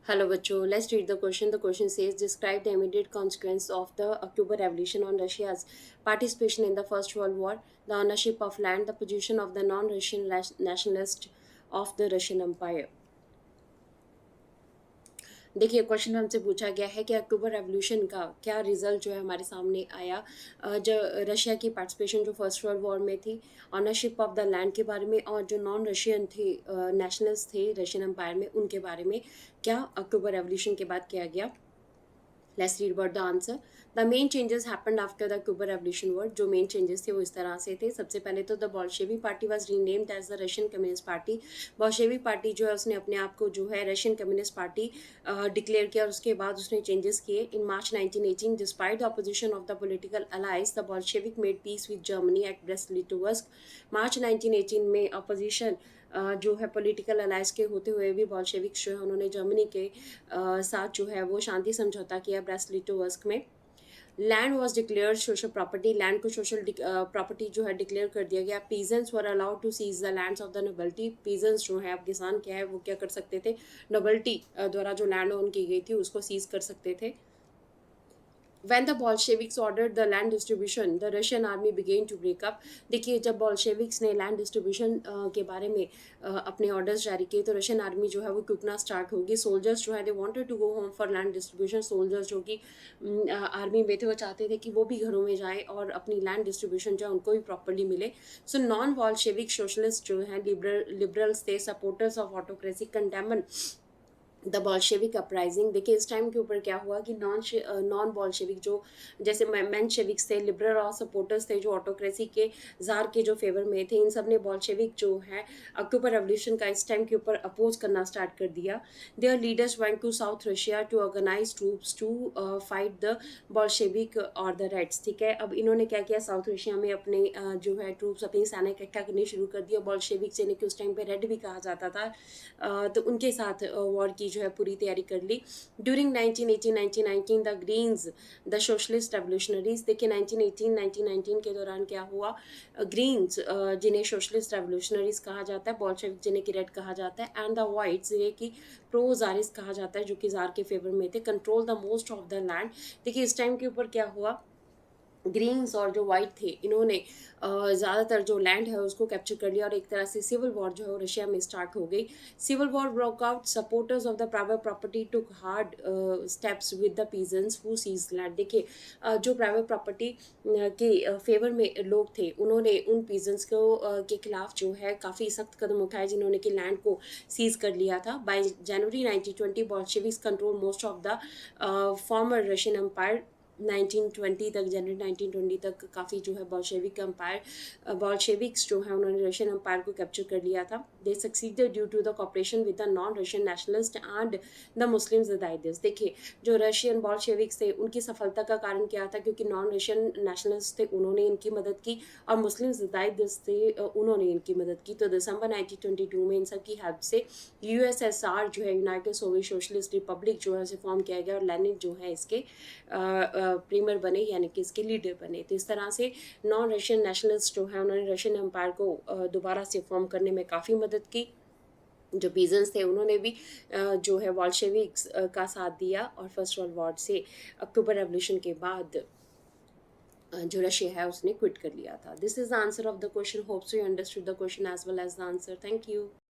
Hello बच्चों, let's read the question. The question says, describe the immediate consequence of the October Revolution on Russia's participation in the First World War, the ownership of land, the position of the non-Russian nationalist of the Russian Empire. देखिए, question हमसे पूछा गया है कि अक्टूबर revolution का क्या result जो है हमारे सामने आया, जो रशिया की पार्टिसिपेशन जो फर्स्ट वर्ल्ड वॉर में थी, ऑनरशिप ऑफ द लैंड के बारे में, और जो नॉन रशियन थे नेशनल्स थे रशियन एम्पायर में, उनके बारे में क्या अक्टूबर रेवोल्यूशन के बाद किया गया. Let's read about the answer. The main changes happened after the October Revolution were. जो main changes थे वो इस तरह से थे. सबसे पहले तो the Bolshevik Party was renamed as the Russian Communist Party. Bolshevik Party जो है उसने अपने आप को जो है Russian Communist Party डिक्लेयर किया और उसके बाद उसने changes किए. In March 1918, despite the opposition of the political allies, the Bolshevik made peace with Germany at Brest-Litovsk. March 1918 में opposition जो है पॉलिटिकल अलायंस के होते हुए भी बॉल्शेविक्स जो है उन्होंने जर्मनी के साथ जो है वो शांति समझौता किया ब्रेस्ट-लिटोव्स्क में. Land was declare social property. Land को सोशल प्रॉपर्टी जो है डिक्लेयर कर दिया गया. Peasants were allowed to seize the lands of the nobility. Peasants जो है, अब किसान क्या है वो क्या कर सकते थे, नोबल्टी द्वारा जो लैंड ओन की गई थी उसको सीज कर सकते थे. When the Bolsheviks ordered the land distribution, the Russian army began to break up. देखिए, जब बॉल्शेविक्स ने लैंड डिस्ट्रीब्यूशन के बारे में अपने ऑर्डर्स जारी किए तो रशियन आर्मी जो है वो टूटना स्टार्ट होगी. सोल्जर्स जो है they wanted to go home for land distribution. Soldiers जो कि आर्मी में थे वो चाहते थे कि वो भी घरों में जाएं और अपनी लैंड डिस्ट्रीब्यूशन जो है उनको भी प्रॉपरली मिले. सो नॉन बॉल्शेविक सोशलिस्ट जो हैं, लिबरल्स थे, supporters of autocracy, condemn the Bolshevik uprising. देखिए, इस टाइम के ऊपर क्या हुआ कि नॉन बॉल्शेविक जो जैसे मेंशेविक्स थे, लिबरल और सपोर्टर्स थे जो ऑटोक्रेसी के जार के जो फेवर में थे, इन सब ने बॉल्शेविक जो है अक्टूबर रेवोल्यूशन का इस टाइम के ऊपर अपोज करना स्टार्ट कर दिया. Their leaders went to south Russia to organise troops to fight the Bolshevik और द रेड्स. ठीक है, अब इन्होंने क्या किया, साउथ रशिया में अपने जो है ट्रूप्स, अपनी सेना इकट्ठा करनी शुरू कर दिया. बॉल्शेविक जिन्हें कि उस टाइम पे रेड भी कहा जाता था, तो उनके साथ वॉर की जो है पूरी तैयारी कर ली. During 1918-1919 the Greens, the Socialist Revolutionaries. देखिए, 1918-1919 के दौरान क्या हुआ, ग्रीन्स जिन्हें सोशलिस्ट रेवोल्यूशनरीज कहा जाता है, बॉल्शेविक जिन्हें कि रेड कहा जाता है, एंड द वाइट्स जिन्हें कि प्रो जारिस कहा जाता है, जो कि जार के फेवर में थे, control the most of the land. देखिए, इस टाइम के ऊपर क्या हुआ, ग्रीन्स और जो वाइट थे इन्होंने ज़्यादातर जो लैंड है उसको कैप्चर कर लिया और एक तरह से सिविल वॉर जो है वो रशिया में स्टार्ट हो गई. Civil war broke out. Supporters of the private property took hard steps with the peasants who seize land. देखिए, जो प्राइवेट प्रॉपर्टी के फेवर में लोग थे उन्होंने उन पीजेंट्स को के खिलाफ जो है काफ़ी सख्त कदम उठाए जिन्होंने कि लैंड को सीज कर लिया था. By January 1920 Bolsheviks control most of the former Russian Empire. 1920 तक, जनवरी 1920 तक काफ़ी जो है बॉल्शेविक एम्पायर, बॉल्शेविक्स जो है उन्होंने रशियन एम्पायर को कैप्चर कर लिया था. They succeeded due to the cooperation with the non Russian nationalist and the Muslim Jadidis. देखिए, जो रशियन बॉल्शेविक्स थे उनकी सफलता का कारण क्या था, क्योंकि नॉन रशियन नेशनलिस्ट थे उन्होंने इनकी मदद की और मुस्लिम जदाइदिस थे उन्होंने इनकी मदद की. तो दिसंबर 1922 में इन सब की हेल्प से यूएसएसआर जो है, यूनाइटेड सोवियत सोशलिस्ट रिपब्लिक जो है उसे फॉर्म किया गया और लेनिन जो है इसके प्रीमियर बने, यानी कि इसके लीडर बने. तो इस तरह से नॉन रशियन नेशनलिस्ट जो है उन्होंने रशियन एम्पायर को दोबारा से फॉर्म करने में काफ़ी मदद की. जो पीजेंट्स थे उन्होंने भी जो है बॉल्शेविक्स का साथ दिया और फर्स्ट वर्ल्ड वॉर से अक्टूबर रेवोल्यूशन के बाद जो रशिया है उसने क्विट कर लिया था. This is the answer of the question. Hopes you understood the question as well as the answer. Thank you.